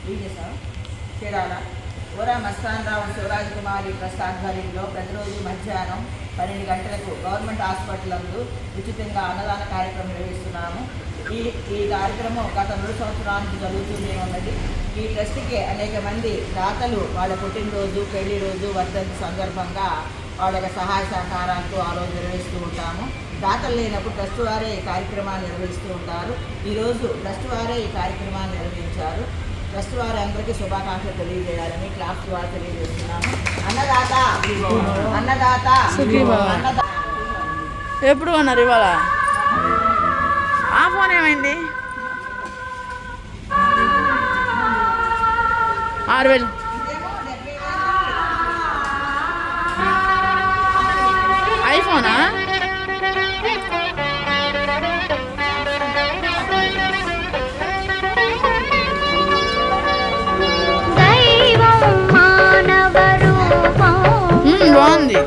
చీరాల ఓరా మస్తానరావు శివరాజ్ కుమారి trust ఆధ్వర్యంలో ప్రతిరోజు మధ్యాహ్నం 12 గంటలకు గవర్నమెంట్ హాస్పిటల్ నందు ఉచితంగా అన్నదాన కార్యక్రమం నిర్వహిస్తున్నాము. ఈ కార్యక్రమం గత 2 సంవత్సరాల నుంచి జరుగుతూనే ఉన్నది. ఈ ట్రస్ట్కి అనేక మంది దాతలు వాళ్ళ పుట్టినరోజు, పెళ్లి రోజు, వర్ధంతి సందర్భంగా వాళ్ళ సహాయ సహకారాలతో ఆ రోజు నిర్వహిస్తూ ఉంటాము. దాతలు లేనప్పుడు ట్రస్ట్ వారే ఈ కార్యక్రమాన్ని నిర్వహిస్తూ ఉంటారు. ఈరోజు ట్రస్ట్ వారే ఈ కార్యక్రమాన్ని నిర్వహించారు. ట్రస్ట్ వారి అందరికీ శుభాకాంక్షలు తెలియజేయాలని క్లాస్ ద్వారా తెలియజేస్తున్నాము. అన్నదాత అన్నదాత అన్నదాత. ఎప్పుడు అన్నారు ఇవాళ? ఆ ఫోన్ ఏమైంది? 6,000 ఐఫోనా? బాగుంది.